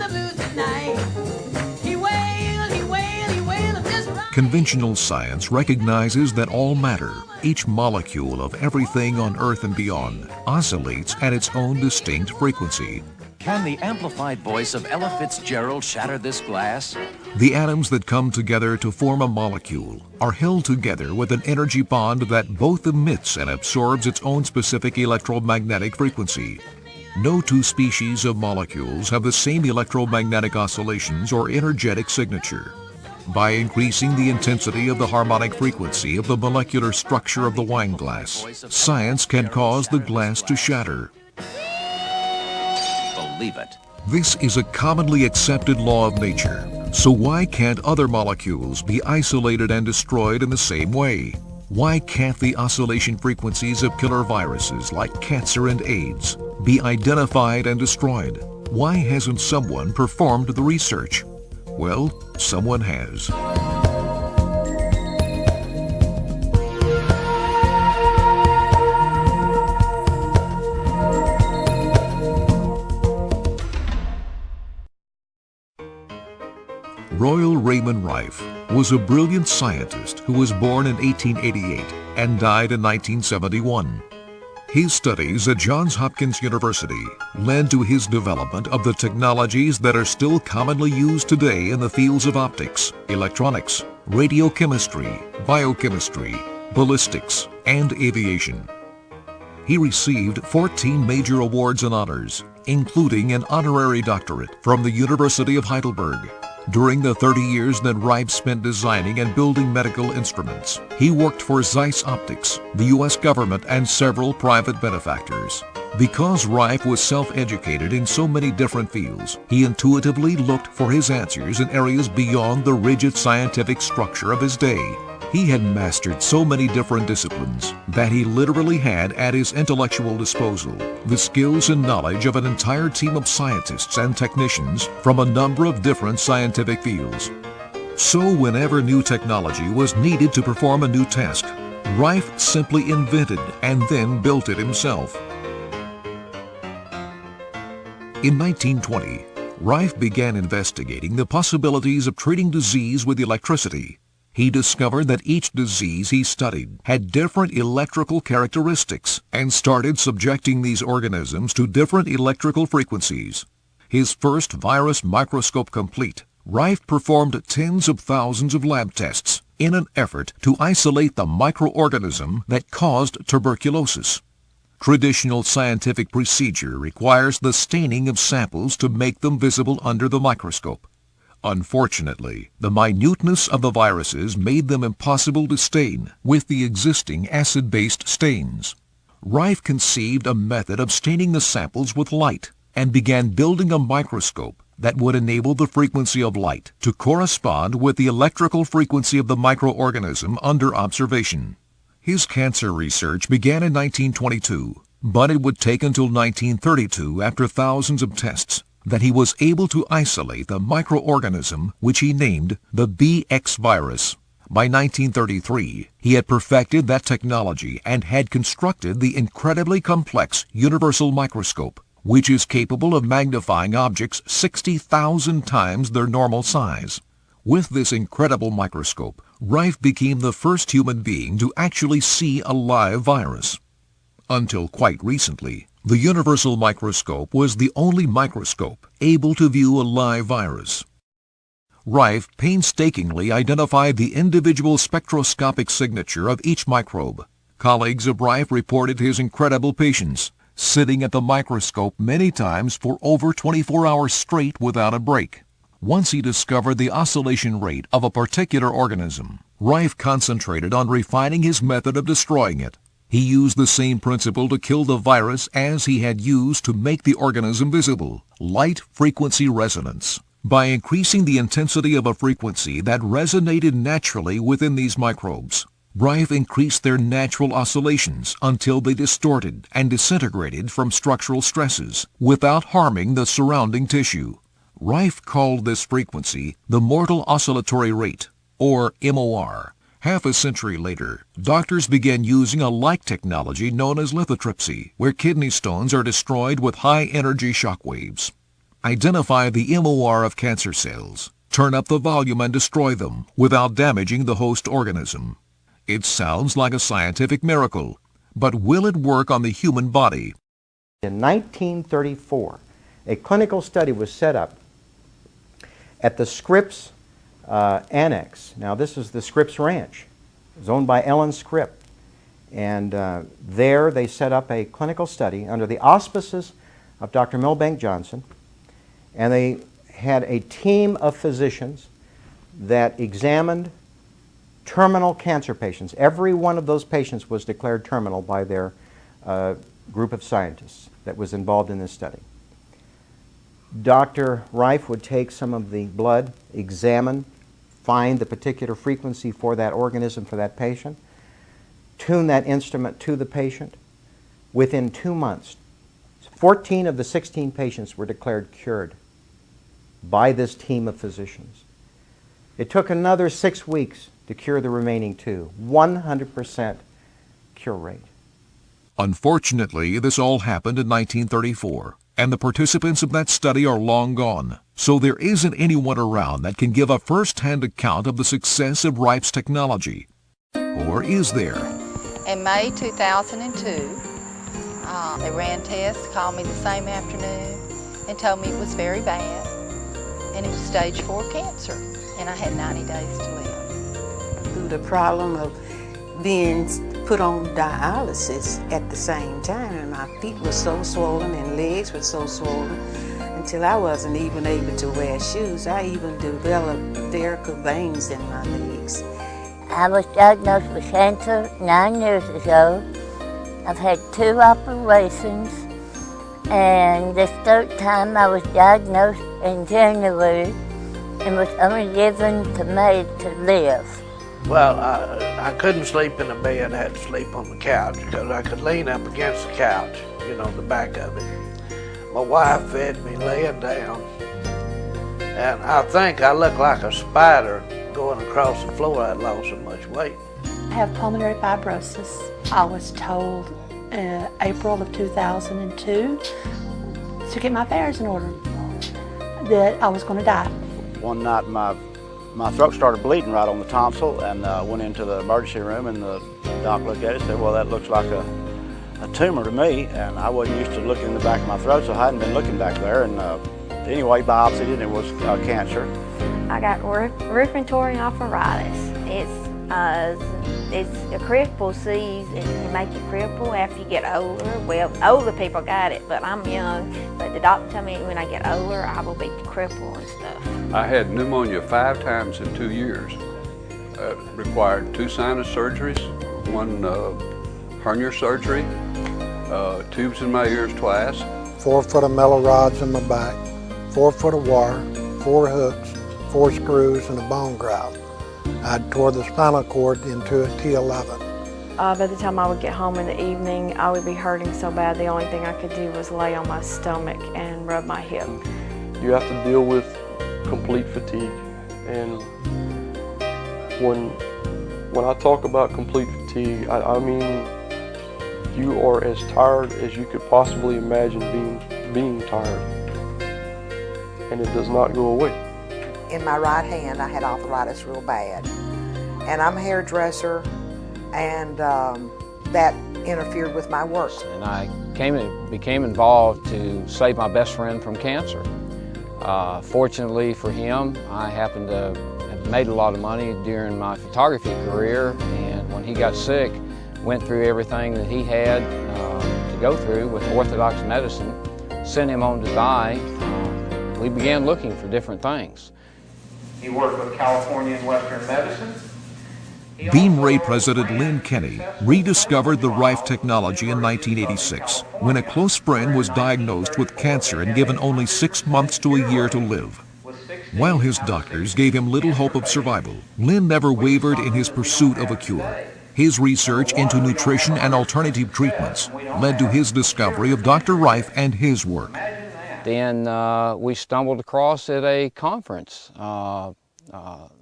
the blues tonight. He wailed, he wailed, he wailed, just right. Conventional science recognizes that all matter, each molecule of everything on Earth and beyond, oscillates at its own distinct frequency. Can the amplified voice of Ella Fitzgerald shatter this glass? The atoms that come together to form a molecule are held together with an energy bond that both emits and absorbs its own specific electromagnetic frequency. No two species of molecules have the same electromagnetic oscillations or energetic signature. By increasing the intensity of the harmonic frequency of the molecular structure of the wine glass, science can cause the glass to shatter. Believe it. This is a commonly accepted law of nature. So why can't other molecules be isolated and destroyed in the same way? Why can't the oscillation frequencies of killer viruses like cancer and AIDS be identified and destroyed? Why hasn't someone performed the research? Well, someone has. Royal Raymond Rife was a brilliant scientist who was born in 1888 and died in 1971. His studies at Johns Hopkins University led to his development of the technologies that are still commonly used today in the fields of optics, electronics, radiochemistry, biochemistry, ballistics, and aviation. He received 14 major awards and honors, including an honorary doctorate from the University of Heidelberg. During the 30 years that Rife spent designing and building medical instruments, he worked for Zeiss Optics, the U.S. government, and several private benefactors. Because Rife was self-educated in so many different fields, he intuitively looked for his answers in areas beyond the rigid scientific structure of his day. He had mastered so many different disciplines that he literally had at his intellectual disposal the skills and knowledge of an entire team of scientists and technicians from a number of different scientific fields. So whenever new technology was needed to perform a new task, Rife simply invented and then built it himself. In 1920, Rife began investigating the possibilities of treating disease with electricity. He discovered that each disease he studied had different electrical characteristics and started subjecting these organisms to different electrical frequencies. His first virus microscope complete, Rife performed tens of thousands of lab tests in an effort to isolate the microorganism that caused tuberculosis. Traditional scientific procedure requires the staining of samples to make them visible under the microscope. Unfortunately, the minuteness of the viruses made them impossible to stain with the existing acid-based stains. Rife conceived a method of staining the samples with light and began building a microscope that would enable the frequency of light to correspond with the electrical frequency of the microorganism under observation. His cancer research began in 1922, but it would take until 1932, after thousands of tests, that he was able to isolate the microorganism which he named the BX virus. By 1933, he had perfected that technology and had constructed the incredibly complex universal microscope, which is capable of magnifying objects 60,000 times their normal size. With this incredible microscope, Rife became the first human being to actually see a live virus. Until quite recently, the universal microscope was the only microscope able to view a live virus. Rife painstakingly identified the individual spectroscopic signature of each microbe. Colleagues of Rife reported his incredible patience, sitting at the microscope many times for over 24 hours straight without a break. Once he discovered the oscillation rate of a particular organism, Rife concentrated on refining his method of destroying it. He used the same principle to kill the virus as he had used to make the organism visible: light frequency resonance. By increasing the intensity of a frequency that resonated naturally within these microbes, Rife increased their natural oscillations until they distorted and disintegrated from structural stresses without harming the surrounding tissue. Rife called this frequency the mortal oscillatory rate, or MOR. Half a century later, doctors began using a like technology known as lithotripsy, where kidney stones are destroyed with high-energy shock waves. identify the MOR of cancer cells, turn up the volume and destroy them without damaging the host organism. It sounds like a scientific miracle, but will it work on the human body? In 1934, a clinical study was set up at the Scripps Annex. Now, this is the Scripps Ranch. It was owned by Ellen Scripp. And there they set up a clinical study under the auspices of Dr. Milbank Johnson. And they had a team of physicians that examined terminal cancer patients. Every one of those patients was declared terminal by their group of scientists that was involved in this study. Dr. Rife would take some of the blood, examine, find the particular frequency for that organism for that patient, tune that instrument to the patient. Within 2 months, 14 of the 16 patients were declared cured by this team of physicians. It took another 6 weeks to cure the remaining 2. 100% cure rate. Unfortunately, this all happened in 1934, and the participants of that study are long gone, so there isn't anyone around that can give a first-hand account of the success of Rife's technology. Or is there? In May 2002, they ran tests, called me the same afternoon, and told me it was very bad, and it was stage 4 cancer, and I had 90 days to live. Through the problem of being put on dialysis at the same time, and my feet were so swollen and legs were so swollen until I wasn't even able to wear shoes. I even developed varicose veins in my legs. I was diagnosed with cancer 9 years ago. I've had 2 operations, and this 3rd time I was diagnosed in January and was only given to me to live. Well, I couldn't sleep in the bed. I had to sleep on the couch because I could lean up against the couch, you know, the back of it. My wife fed me laying down, and I think I looked like a spider going across the floor. I'd lost so much weight. I have pulmonary fibrosis. I was told in April of 2002 to get my affairs in order, that I was going to die. One night my throat started bleeding right on the tonsil, and went into the emergency room, and the doc looked at it and said, well, that looks like a tumor to me, and I wasn't used to looking in the back of my throat, so I hadn't been looking back there, and anyway, biopsied it, and it was cancer. I got rheumatoid arthritis. It's a cripple disease, and it makes you cripple after you get older. Well, older people got it, but I'm young. But the doctor told me when I get older, I will be crippled and stuff. I had pneumonia 5 times in 2 years. It required 2 sinus surgeries, 1 hernia surgery, tubes in my ears twice. 4 foot of metal rods in my back, 4 foot of wire, 4 hooks, 4 screws, and a bone grout. I tore the spinal cord into a T11. By the time I would get home in the evening, I would be hurting so bad the only thing I could do was lay on my stomach and rub my hip. You have to deal with complete fatigue, and when I talk about complete fatigue, I mean you are as tired as you could possibly imagine being tired, and it does not go away. In my right hand, I had arthritis real bad, and I'm a hairdresser, and that interfered with my work. And I became involved to save my best friend from cancer. Fortunately for him, I happened to have made a lot of money during my photography career, and when he got sick, went through everything that he had to go through with orthodox medicine, sent him on to die. We began looking for different things. He worked with California and Western medicine. Beam Ray President Lynn Kenny rediscovered the Rife technology in 1986 when a close friend was diagnosed with cancer and given only 6 months to a year to live. While his doctors gave him little hope of survival, Lynn never wavered in his pursuit of a cure. His research into nutrition and alternative treatments led to his discovery of Dr. Rife and his work. Then we stumbled across at a conference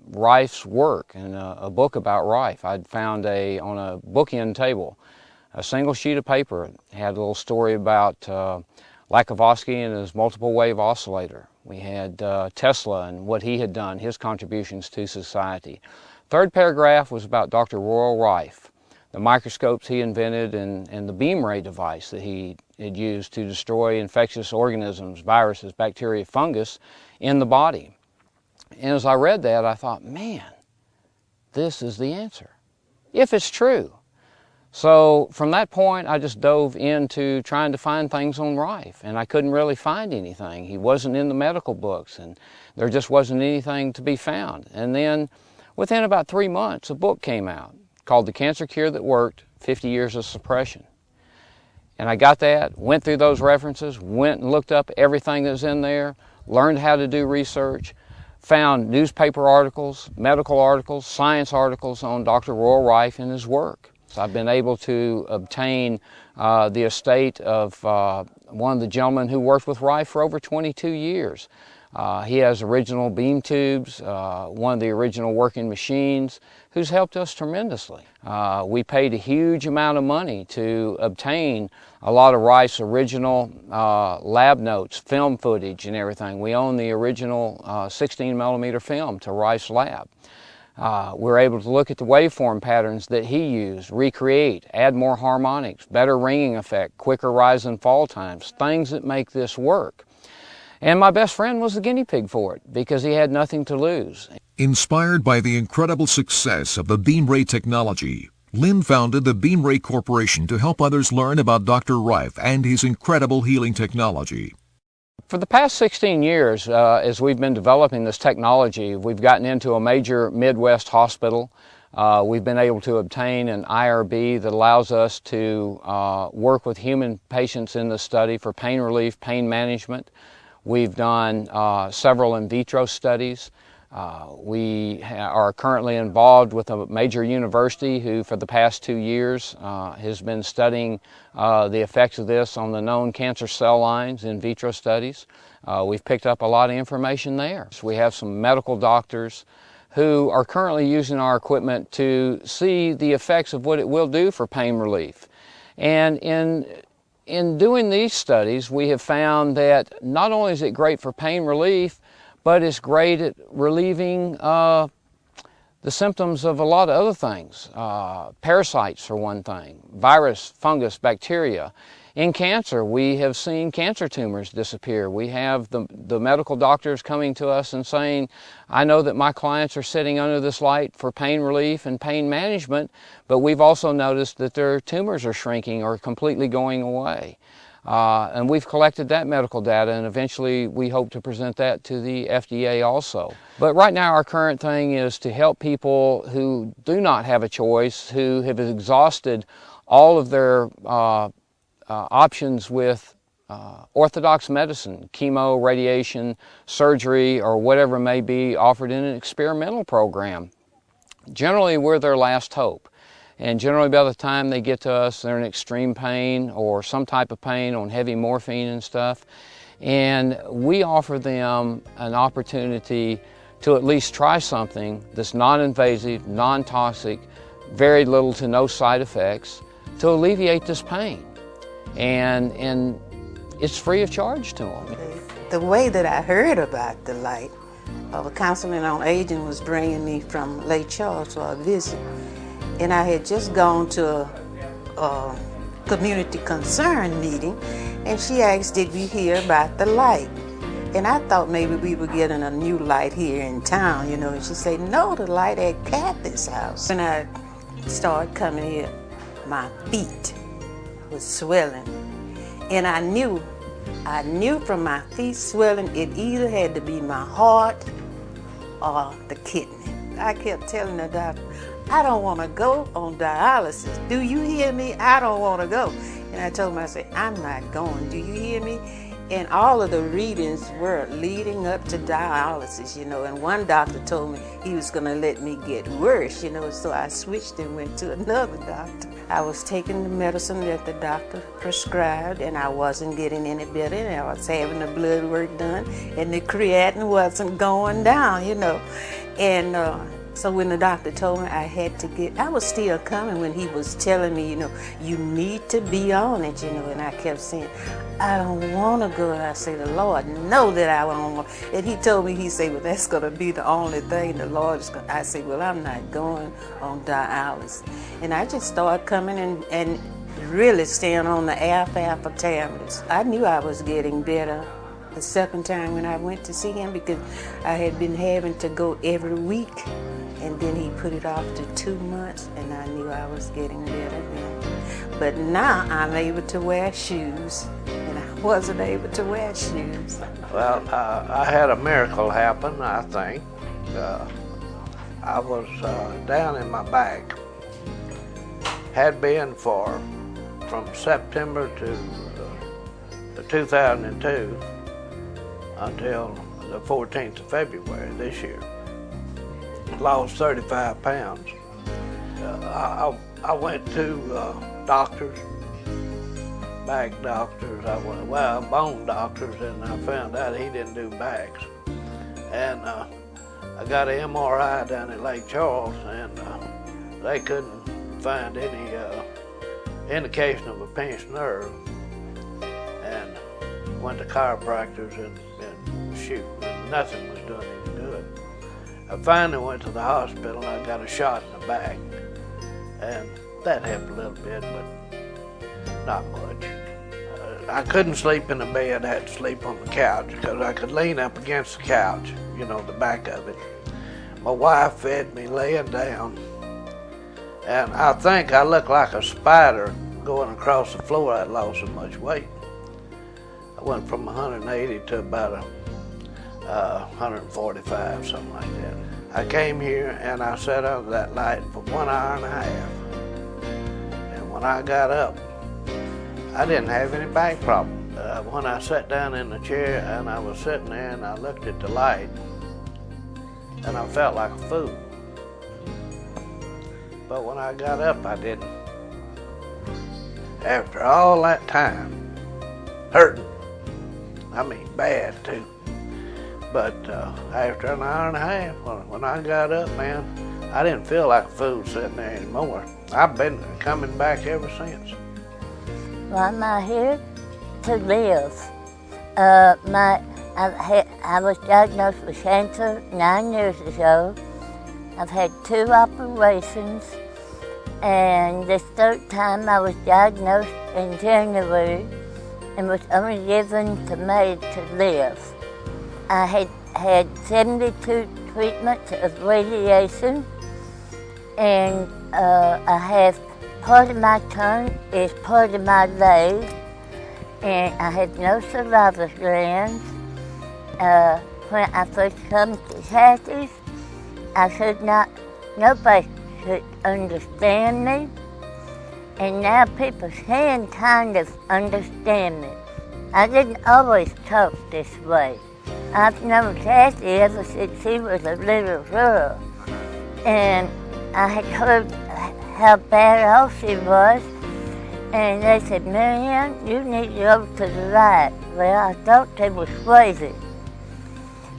Rife's work and a book about Rife. I'd found on a bookend table a single sheet of paper. It had a little story about Lakowski and his multiple wave oscillator. We had Tesla and what he had done, his contributions to society. Third paragraph was about Dr. Royal Rife, the microscopes he invented and the beam ray device that he had used to destroy infectious organisms, viruses, bacteria, fungus in the body. And as I read that, I thought, man, this is the answer, if it's true. So from that point, I just dove into trying to find things on Rife, and I couldn't really find anything. He wasn't in the medical books, and there just wasn't anything to be found. And then within about 3 months, a book came out called The Cancer Cure That Worked, 50 Years of Suppression. And I got that, went through those references, went and looked up everything that was in there, learned how to do research, found newspaper articles, medical articles, science articles on Dr. Royal Rife and his work. So I've been able to obtain the estate of one of the gentlemen who worked with Rife for over 22 years. He has original beam tubes, one of the original working machines, who's helped us tremendously. We paid a huge amount of money to obtain a lot of Rife's original lab notes, film footage and everything. We own the original 16 millimeter film to Rife's lab. We're able to look at the waveform patterns that he used, recreate, add more harmonics, better ringing effect, quicker rise and fall times, things that make this work. And my best friend was the guinea pig for it because he had nothing to lose. Inspired by the incredible success of the beam ray technology, Lynn founded the Beam Ray Corporation to help others learn about Dr. Rife and his incredible healing technology. For the past 16 years, as we've been developing this technology, we've gotten into a major Midwest hospital. We've been able to obtain an IRB that allows us to work with human patients in the study for pain relief, pain management. We've done several in vitro studies. We are currently involved with a major university who for the past 2 years has been studying the effects of this on the known cancer cell lines in vitro studies. We've picked up a lot of information there. So we have some medical doctors who are currently using our equipment to see the effects of what it will do for pain relief. And in doing these studies, we have found that not only is it great for pain relief, but it's great at relieving the symptoms of a lot of other things. Parasites, for one thing, virus, fungus, bacteria. In cancer, we have seen cancer tumors disappear. We have the medical doctors coming to us and saying, I know that my clients are sitting under this light for pain relief and pain management, but we've also noticed that their tumors are shrinking or completely going away. And we've collected that medical data, and eventually we hope to present that to the FDA also. But right now our current thing is to help people who do not have a choice, who have exhausted all of their options with orthodox medicine, chemo, radiation, surgery, or whatever may be offered in an experimental program. Generally, we're their last hope. And generally by the time they get to us, they're in extreme pain or some type of pain on heavy morphine and stuff. And we offer them an opportunity to at least try something that's non-invasive, non-toxic, very little to no side effects to alleviate this pain. And it's free of charge to them. The way that I heard about the light, the Counseling on Aging was bringing me from Lake Charles for a visit. And I had just gone to a community concern meeting, and she asked, did we hear about the light? And I thought maybe we were getting a new light here in town, you know, and she said, no, the light at Kathy's house. When I started coming here, my feet was swelling. And I knew from my feet swelling, it either had to be my heart or the kidney. I kept telling the doctor, I don't want to go on dialysis. Do you hear me? I don't want to go. And I told him, I said, I'm not going. Do you hear me? And all of the readings were leading up to dialysis, you know. And one doctor told me he was going to let me get worse, you know. So I switched and went to another doctor. I was taking the medicine that the doctor prescribed, and I wasn't getting any better. And I was having the blood work done, and the creatinine wasn't going down, you know. And So when the doctor told me I had to get, I was still coming when he was telling me, you know, you need to be on it, you know, and I kept saying, I don't want to go. And I said, the Lord know that I don't want. And he told me, he said, well, that's going to be the only thing the Lord is going to. I said, well, I'm not going on dialysis. And I just started coming and really staying on the alfalfa tablets. I knew I was getting better the second time when I went to see him because I had been having to go every week. And then he put it off to 2 months, and I knew I was getting better then. But now I'm able to wear shoes, and I wasn't able to wear shoes. Well, I had a miracle happen, I think. I was down in my back. Had been from September to 2002 until the 14th of February this year. Lost 35 pounds. I went to doctors, back doctors, bone doctors, and I found out he didn't do backs. And I got an MRI down at Lake Charles, and they couldn't find any indication of a pinched nerve. And went to chiropractors and shoot, nothing was doing any good. I finally went to the hospital and I got a shot in the back, and that helped a little bit, but not much. I couldn't sleep in the bed. I had to sleep on the couch because I could lean up against the couch, you know, the back of it. My wife fed me laying down, and I think I looked like a spider going across the floor. I'd lost so much weight. I went from 180 to about 145, something like that. I came here and I sat under that light for 1 hour and a half. And when I got up, I didn't have any back problem. When I sat down in the chair and I was sitting there and I looked at the light, and I felt like a fool. But when I got up, I didn't. After all that time, hurting, I mean bad too. But after an hour and a half, when I got up, man, I didn't feel like a fool sitting there anymore. I've been coming back ever since. Why am I here? To live. I was diagnosed with cancer 9 years ago. I've had 2 operations, and this third time I was diagnosed in January and was only given to me to live. I had had 72 treatments of radiation, and I have part of my tongue is part of my leg, and I have no salivary glands. When I first come to Kathy's, nobody could understand me, and now people can kind of understand me. I didn't always talk this way. I've known Kathy ever since she was a little girl, and I had heard how bad off she was, and they said, Marianne, you need to go to the light. Well, I thought they was crazy.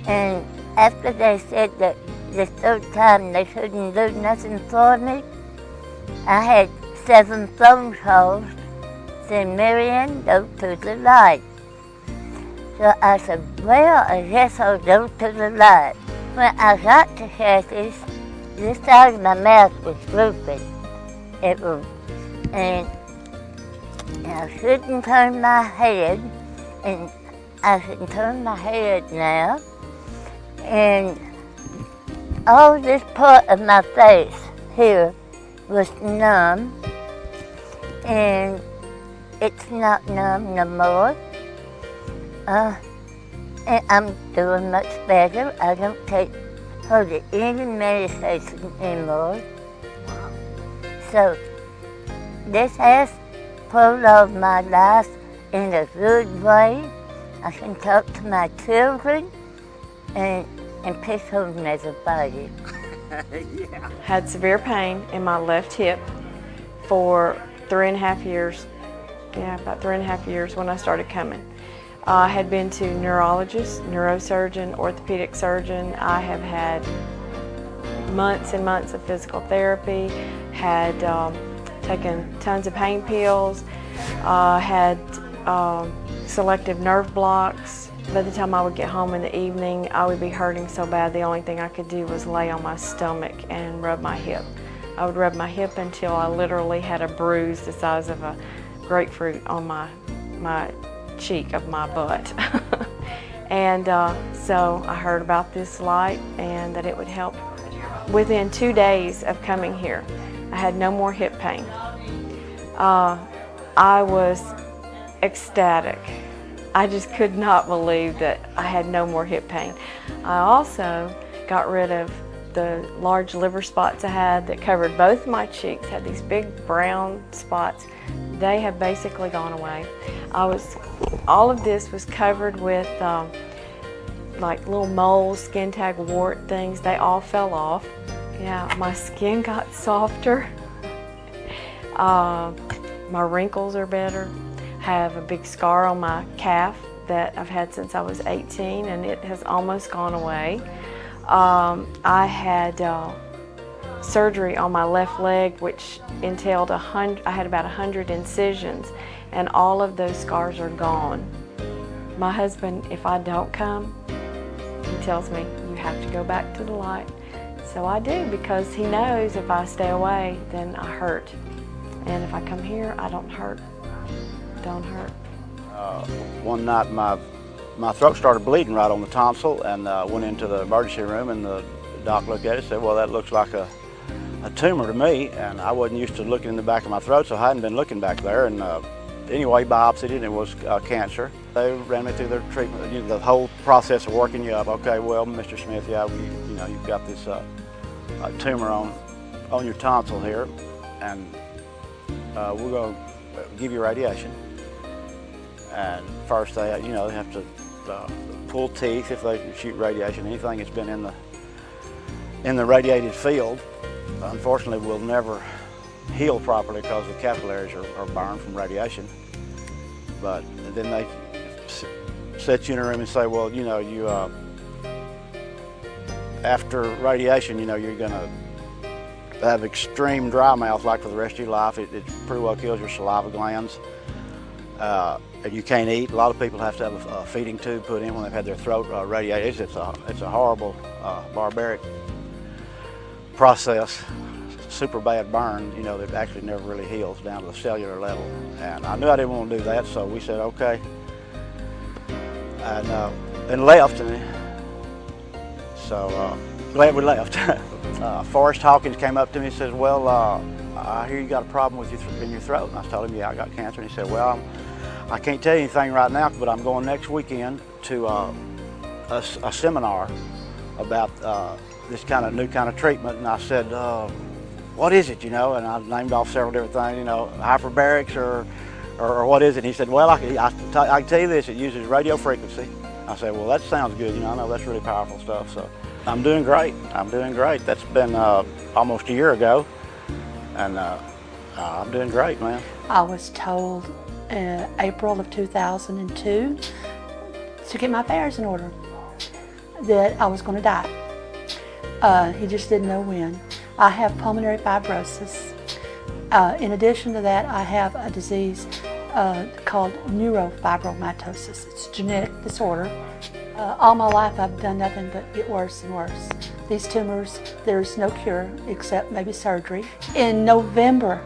And after they said that the third time they couldn't do nothing for me, I had 7 phone calls saying, Marianne, go to the light. So I said, well, I guess I'll go to the light. When I got to Kathy's, this side of my mouth was drooping. And I couldn't turn my head, and I can turn my head now. And all this part of my face here was numb, and it's not numb no more. And I'm doing much better. I don't take hardly any medication anymore. So this has prolonged my life in a good way. I can talk to my children and pick on everybody. Yeah. Had severe pain in my left hip for 3.5 years. Yeah, about 3.5 years when I started coming. I had been to neurologist, neurosurgeon, orthopedic surgeon. I have had months and months of physical therapy, had taken tons of pain pills, had selective nerve blocks. By the time I would get home in the evening, I would be hurting so bad the only thing I could do was lay on my stomach and rub my hip. I would rub my hip until I literally had a bruise the size of a grapefruit on my cheek of my butt. And so I heard about this light and that it would help. Within 2 days of coming here, I had no more hip pain. I was ecstatic. I just could not believe that I had no more hip pain. I also got rid of the large liver spots I had that covered both my cheeks, had these big brown spots. They have basically gone away. All of this was covered with like little moles, skin tag, wart things. They all fell off. Yeah, my skin got softer. My wrinkles are better. I have a big scar on my calf that I've had since I was 18, and it has almost gone away. I had surgery on my left leg, which entailed I had about 100 incisions, and all of those scars are gone. My husband, if I don't come, he tells me, you have to go back to the light. So I do, because he knows if I stay away, then I hurt. And if I come here, I don't hurt. Don't hurt. One night my throat started bleeding right on the tonsil, and went into the emergency room, and the doc looked at it and said, well, that looks like a tumor to me, and I wasn't used to looking in the back of my throat, so I hadn't been looking back there. And anyway, biopsied it, and it was cancer. They ran me through their treatment, the whole process of working you up. Okay, well, Mr. Smith, yeah, you've got this tumor on your tonsil here, and we're going to give you radiation. And first they have to pull teeth if they shoot radiation. Anything that's been in the radiated field, unfortunately, will never heal properly because the capillaries are burned from radiation. But then they set you in a room and say, well, after radiation, you're going to have extreme dry mouth like for the rest of your life. It pretty well kills your saliva glands. And you can't eat. A lot of people have to have a feeding tube put in when they've had their throat radiated. It's a horrible, barbaric process. Super bad burn, that actually never really heals down to the cellular level. And I knew I didn't want to do that, so we said, okay. And left. And so glad we left. Forrest Hawkins came up to me and said, well, I hear you got a problem in your throat. And I told him, yeah, I got cancer. And he said, well, I can't tell you anything right now, but I'm going next weekend to a seminar about this new kind of treatment. And I said, what is it, And I named off several different things, hyperbarics or what is it? And he said, well, I can tell you this, it uses radio frequency. I said, well, that sounds good, I know that's really powerful stuff. So I'm doing great. I'm doing great. That's been almost a year ago, and I'm doing great, man. I was told in April of 2002 to get my affairs in order, that I was going to die. He just didn't know when. I have pulmonary fibrosis. In addition to that, I have a disease called neurofibromatosis. It's a genetic disorder. All my life I've done nothing but get worse and worse. These tumors, there's no cure except maybe surgery. In November,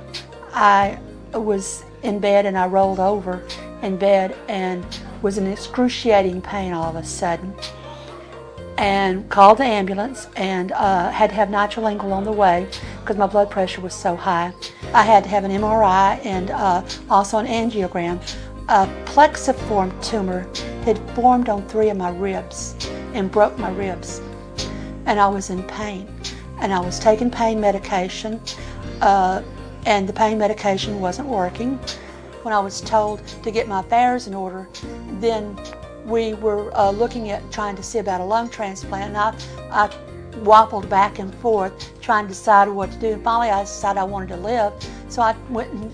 I was in bed and I rolled over in bed and was in excruciating pain all of a sudden, and called the ambulance and had to have nitrolingual on the way because my blood pressure was so high. I had to have an MRI and also an angiogram. A plexiform tumor had formed on 3 of my ribs and broke my ribs, and I was in pain. And I was taking pain medication, and the pain medication wasn't working. When I was told to get my affairs in order, then we were looking at trying to see about a lung transplant, and I waffled back and forth trying to decide what to do. And finally I decided I wanted to live, so I went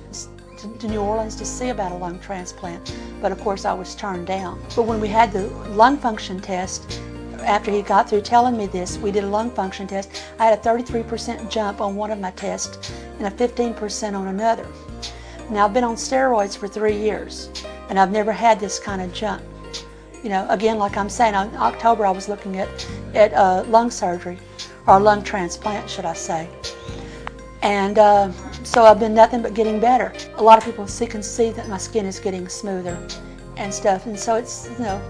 to New Orleans to see about a lung transplant, but of course I was turned down. But when we had the lung function test, after he got through telling me this, we did a lung function test. I had a 33% jump on one of my tests and a 15% on another. Now, I've been on steroids for 3 years, and I've never had this kind of jump. You know, again, like I'm saying, in October I was looking at lung surgery, or lung transplant, should I say. And so I've been nothing but getting better. A lot of people can see that my skin is getting smoother and stuff, and so it's, you know,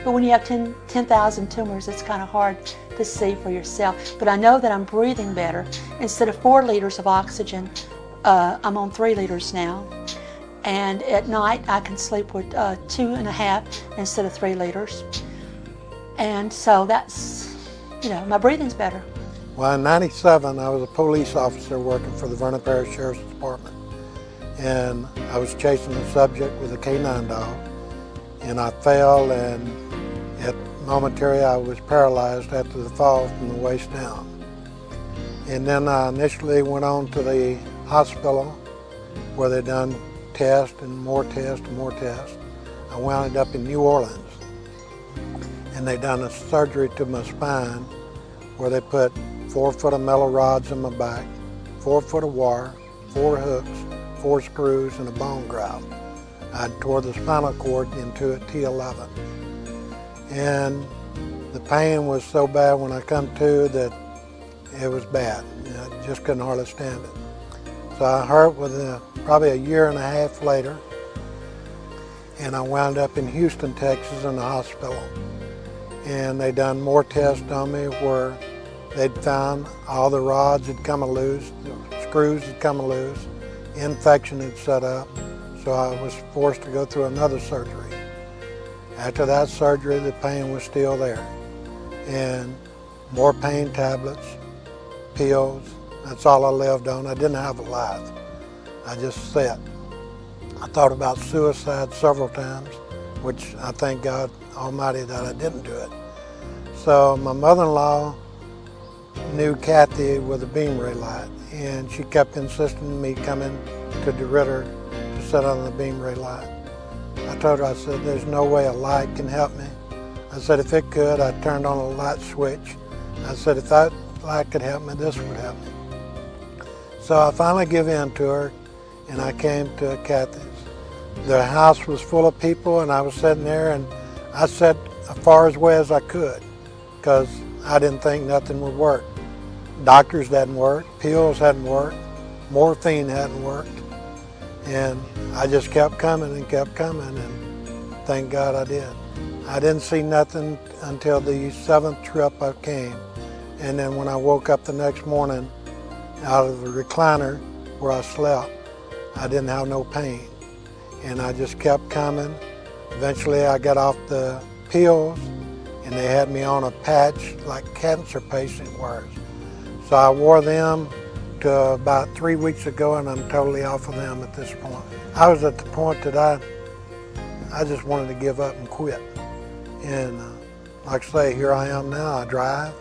but when you have 10,000 tumors, it's kind of hard to see for yourself. But I know that I'm breathing better. Instead of 4 liters of oxygen, I'm on 3 liters now. And at night, I can sleep with 2.5 instead of 3 liters. And so that's, you know, my breathing's better. Well, in '97, I was a police officer working for the Vernon Parish Sheriff's Department. And I was chasing a subject with a K9 dog. And I fell, and momentarily I was paralyzed after the fall from the waist down. And then I initially went on to the hospital where they done tests and more tests and more tests. I wound up in New Orleans, and they done a surgery to my spine where they put 4 foot of metal rods in my back, 4 foot of wire, 4 hooks, 4 screws, and a bone grout. I tore the spinal cord into a T11. And the pain was so bad when I come to that it was bad. You know, I just couldn't hardly stand it. So I hurt with probably a year and a half later, and I wound up in Houston, Texas in the hospital. And they done more tests on me where they'd found all the rods had come loose, the screws had come loose, infection had set up. So I was forced to go through another surgery. After that surgery, the pain was still there. And more pain tablets, pills, that's all I lived on. I didn't have a life. I just sat. I thought about suicide several times, which I thank God Almighty that I didn't do it. So my mother-in-law knew Kathy with a beam ray light, and she kept insisting on me coming to DeRitter to sit on the beam ray light. I told her, I said, there's no way a light can help me. I said, if it could, I turned on a light switch. I said, if that light could help me, this would help me. So I finally gave in to her, and I came to Kathy's. The house was full of people, and I was sitting there, and I sat as far away as I could, because I didn't think nothing would work. Doctors hadn't worked, pills hadn't worked, morphine hadn't worked, and I just kept coming, and thank God I did. I didn't see nothing until the 7th trip I came, and then when I woke up the next morning out of the recliner where I slept, I didn't have no pain, and I just kept coming. Eventually I got off the pills, and they had me on a patch like cancer patient wears. So I wore them to about 3 weeks ago, and I'm totally off of them at this point. I was at the point that I just wanted to give up and quit. And like I say, here I am now. I drive.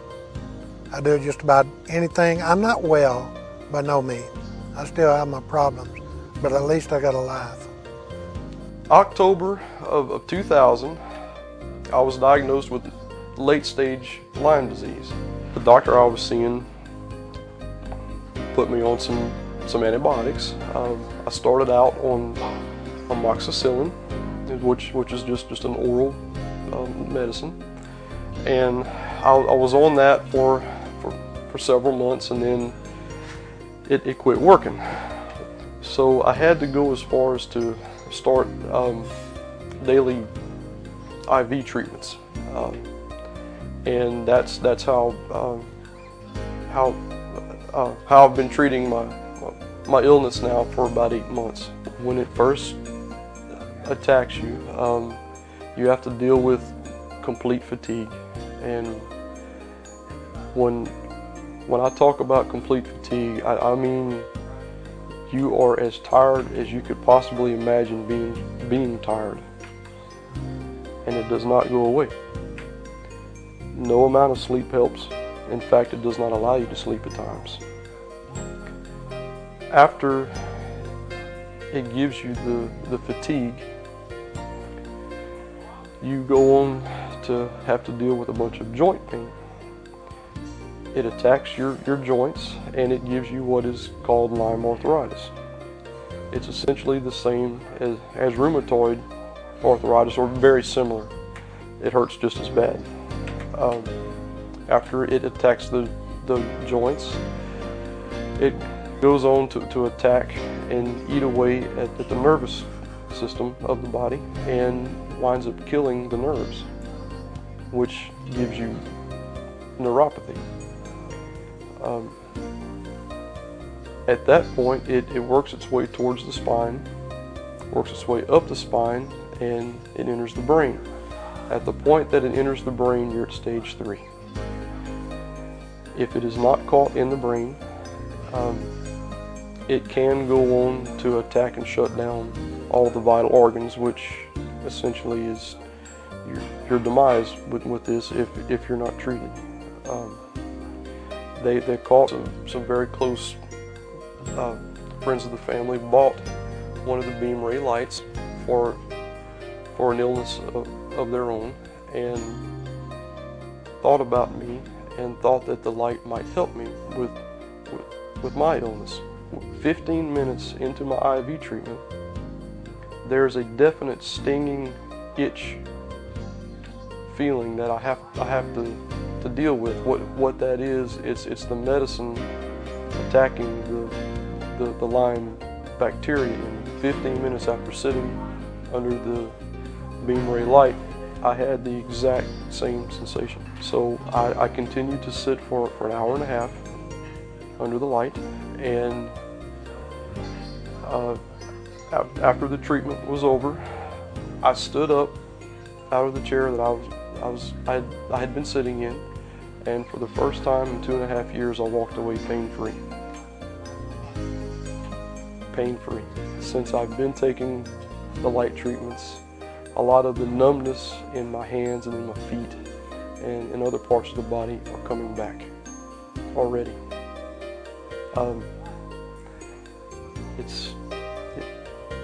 I do just about anything. I'm not well by no means. I still have my problems, but at least I got a life. October of 2000, I was diagnosed with late-stage Lyme disease. The doctor I was seeing put me on some antibiotics. I started out on amoxicillin, which is just an oral medicine, and I was on that for several months, and then it quit working. So I had to go as far as to start daily IV treatments, and that's how I've been treating my illness now for about 8 months. When it first attacks you, you have to deal with complete fatigue, and when I talk about complete fatigue, I mean you are as tired as you could possibly imagine being tired, and it does not go away. No amount of sleep helps. In fact, it does not allow you to sleep at times. After it gives you the fatigue, you go on to have to deal with a bunch of joint pain. It attacks your joints and it gives you what is called Lyme arthritis. It's essentially the same as rheumatoid arthritis, or very similar. It hurts just as bad. After it attacks the joints, it goes on to attack and eat away at the nervous system of the body and winds up killing the nerves, which gives you neuropathy. At that point, it works its way towards the spine, works its way up the spine, and it enters the brain. At the point that it enters the brain, you're at stage 3. If it is not caught in the brain, it can go on to attack and shut down all the vital organs, which essentially is your demise with this if you're not treated. They caught some very close friends of the family bought one of the beam ray lights for an illness of their own, and thought about me and thought that the light might help me with my illness. 15 minutes into my IV treatment, there's a definite stinging itch feeling that I have to deal with. What that is, it's the medicine attacking the Lyme bacteria. And 15 minutes after sitting under the beam ray light, I had the exact same sensation. So I continued to sit for an hour and a half under the light, and after the treatment was over, I stood up out of the chair that I had been sitting in, and for the first time in 2.5 years, I walked away pain-free. Pain-free. Since I've been taking the light treatments, a lot of the numbness in my hands and in my feet and in other parts of the body are coming back already.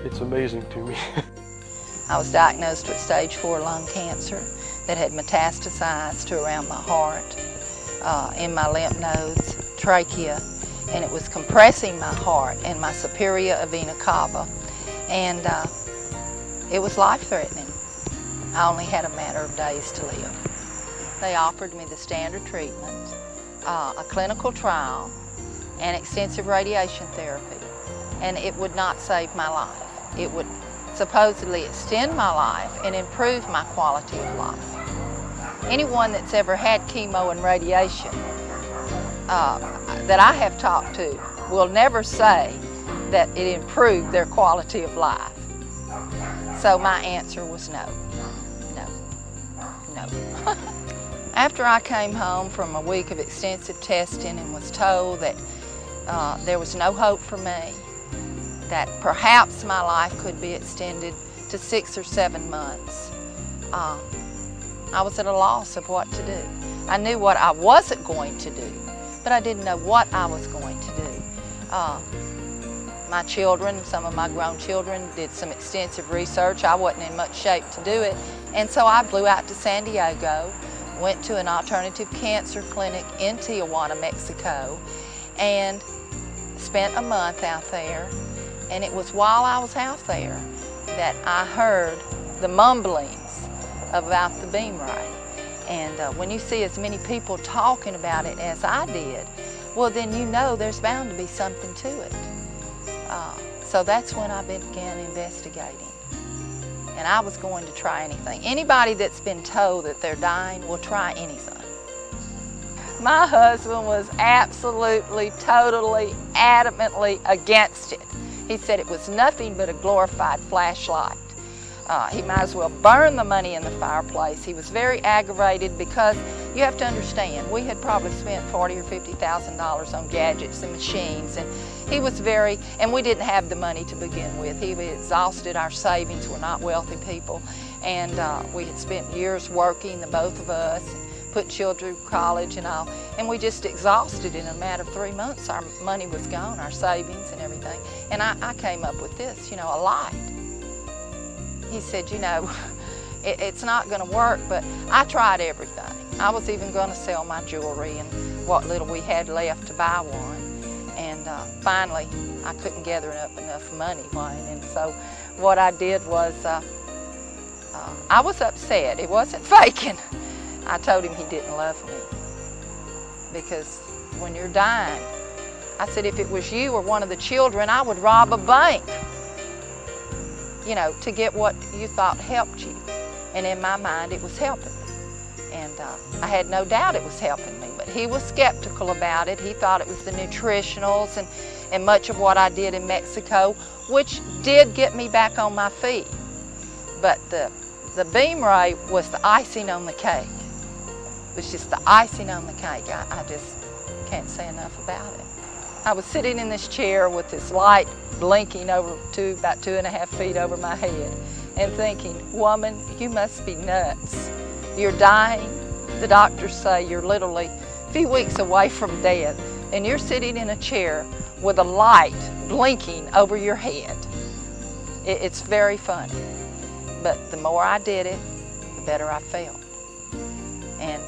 It's amazing to me. I was diagnosed with stage 4 lung cancer that had metastasized to around my heart, in my lymph nodes, trachea, and it was compressing my heart and my superior vena cava, and it was life-threatening. I only had a matter of days to live. They offered me the standard treatment, a clinical trial, and extensive radiation therapy, and it would not save my life. It would supposedly extend my life and improve my quality of life. Anyone that's ever had chemo and radiation that I have talked to will never say that it improved their quality of life. So my answer was no. No. After I came home from a week of extensive testing and was told that there was no hope for me, that perhaps my life could be extended to 6 or 7 months, I was at a loss of what to do. I knew what I wasn't going to do, but I didn't know what I was going to do. My children, some of my grown children, did some extensive research. I wasn't in much shape to do it, and so I flew out to San Diego, went to an alternative cancer clinic in Tijuana, Mexico, and spent a month out there. And it was while I was out there that I heard the mumblings about the beam ray. And when you see as many people talking about it as I did, well, then you know there's bound to be something to it. So that's when I began investigating. And I was going to try anything. Anybody that's been told that they're dying will try anything. My husband was absolutely, totally, adamantly against it. He said it was nothing but a glorified flashlight. He might as well burn the money in the fireplace. He was very aggravated because you have to understand, we had probably spent $40,000 or $50,000 on gadgets and machines, and he was and we didn't have the money to begin with. He had exhausted our savings. We're not wealthy people, and we had spent years working, the both of us, put children through college and all, and we just exhausted in a matter of 3 months. Our money was gone, our savings and everything. And I came up with this, a light. He said, it's not going to work, but I tried everything. I was even going to sell my jewelry and what little we had left to buy one. And finally, I couldn't gather up enough money, Wayne. And so what I did was, I was upset. It wasn't faking. I told him he didn't love me. Because when you're dying, I said, if it was you or one of the children, I would rob a bank, you know, to get what you thought helped you. And in my mind, it was helping me. And I had no doubt it was helping me, but he was skeptical about it. He thought it was the nutritionals and much of what I did in Mexico, which did get me back on my feet. But the beam ray was the icing on the cake. It was just the icing on the cake. I just can't say enough about it. I was sitting in this chair with this light blinking over to about 2.5 feet over my head and thinking, woman, you must be nuts. You're dying. The doctors say you're literally a few weeks away from death, and you're sitting in a chair with a light blinking over your head. It's very funny, but the more I did it, the better I felt. And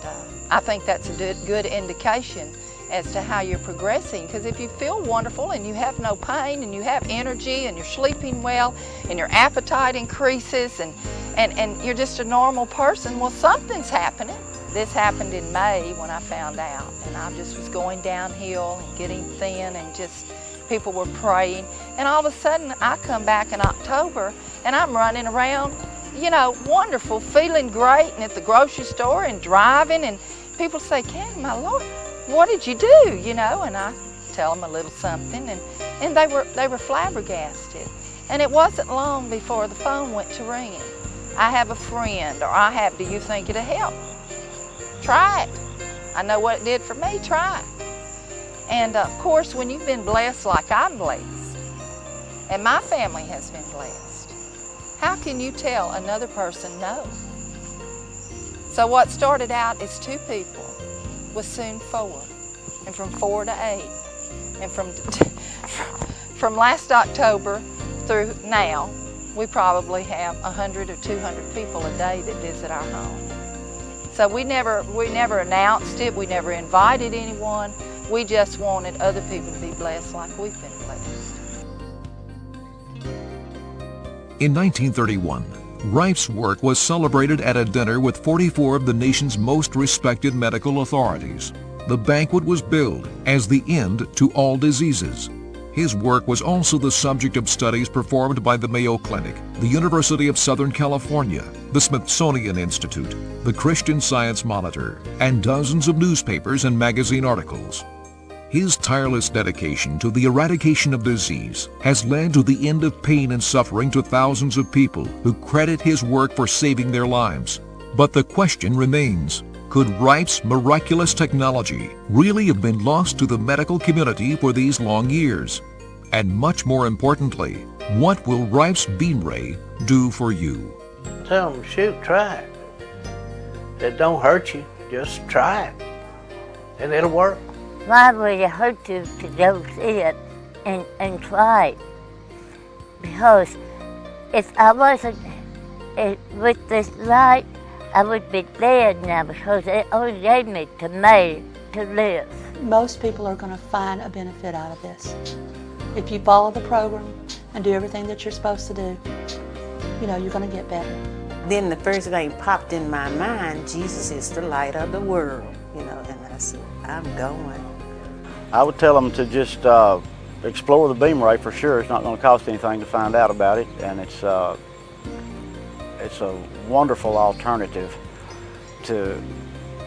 I think that's a good indication as to how you're progressing, because if you feel wonderful and you have no pain and you have energy and you're sleeping well and your appetite increases and you're just a normal person, well, something's happening. This happened in May when I found out, and I just was going downhill and getting thin, and just people were praying, and all of a sudden I come back in October and I'm running around, you know, wonderful, feeling great, and at the grocery store and driving, and people say, Candy, my Lord, what did you do, you know? And I tell them a little something, and they were flabbergasted. And it wasn't long before the phone went to ringing. I have a friend, or I have, do you think it'll help? Try it. I know what it did for me, try it. And of course, when you've been blessed like I'm blessed, and my family has been blessed, how can you tell another person no? So what started out as 2 people was soon 4, and from 4 to 8, and from last October through now, we probably have 100 or 200 people a day that visit our home. So we never announced it, we never invited anyone, we just wanted other people to be blessed like we've been blessed. In 1931, Rife's work was celebrated at a dinner with 44 of the nation's most respected medical authorities. The banquet was billed as the end to all diseases. His work was also the subject of studies performed by the Mayo Clinic, the University of Southern California, the Smithsonian Institute, the Christian Science Monitor, and dozens of newspapers and magazine articles. His tireless dedication to the eradication of disease has led to the end of pain and suffering to thousands of people who credit his work for saving their lives. But the question remains, could Rife's miraculous technology really have been lost to the medical community for these long years? And much more importantly, what will Rife's beam ray do for you? Tell them, shoot, try it. It don't hurt you, just try it, and it'll work. Why would it hurt you to go see it and try it? Because if I wasn't with this light, I would be dead now, because it only gave me to live. Most people are going to find a benefit out of this. If you follow the program and do everything that you're supposed to do, you know, you're going to get better. Then the first thing popped in my mind, Jesus is the light of the world, you know, and I said, I'm going. I would tell them to just explore the beam ray for sure. It's not going to cost anything to find out about it, and it's a wonderful alternative to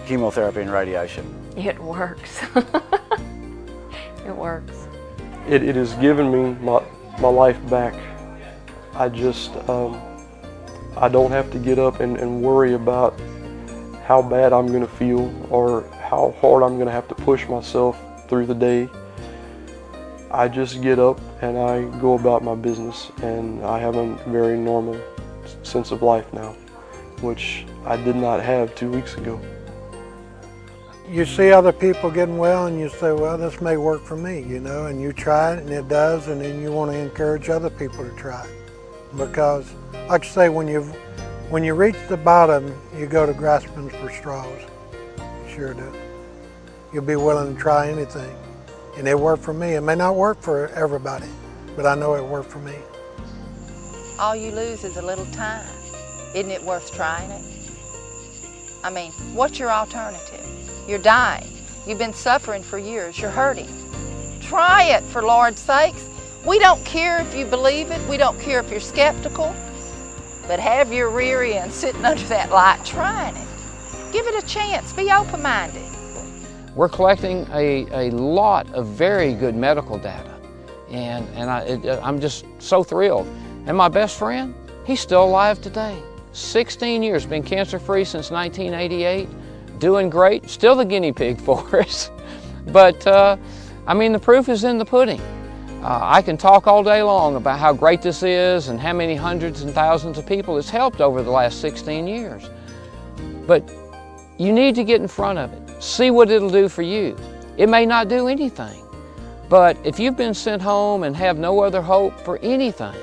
chemotherapy and radiation. It works. It works. It has given me my life back. I just, I don't have to get up and worry about how bad I'm going to feel or how hard I'm going to have to push myself through the day. I just get up and I go about my business, and I have a very normal sense of life now, which I did not have 2 weeks ago. You see other people getting well and you say, well, this may work for me, you know, and you try it and it does, and then you want to encourage other people to try it. Because, like I say, when When you reach the bottom, you go to grasping for straws. You sure do. You'll be willing to try anything. And it worked for me. It may not work for everybody, but I know it worked for me. All you lose is a little time. Isn't it worth trying it? I mean, what's your alternative? You're dying. You've been suffering for years. You're hurting. Try it, for Lord's sakes. We don't care if you believe it. We don't care if you're skeptical. But have your rear end sitting under that light trying it. Give it a chance. Be open-minded. We're collecting a lot of very good medical data, and I'm just so thrilled. And my best friend, he's still alive today. 16 years, been cancer-free since 1988, doing great, still the guinea pig for us. But, I mean, the proof is in the pudding. I can talk all day long about how great this is and how many hundreds and thousands of people it's helped over the last 16 years. But you need to get in front of it. See what it'll do for you. It may not do anything, but if you've been sent home and have no other hope for anything,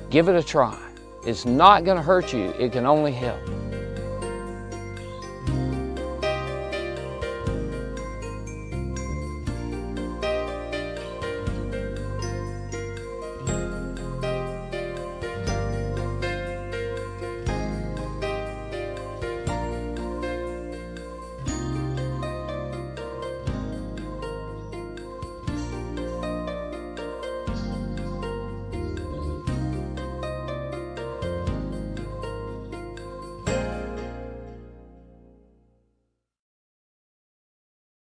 give it a try. It's not going to hurt you. It can only help.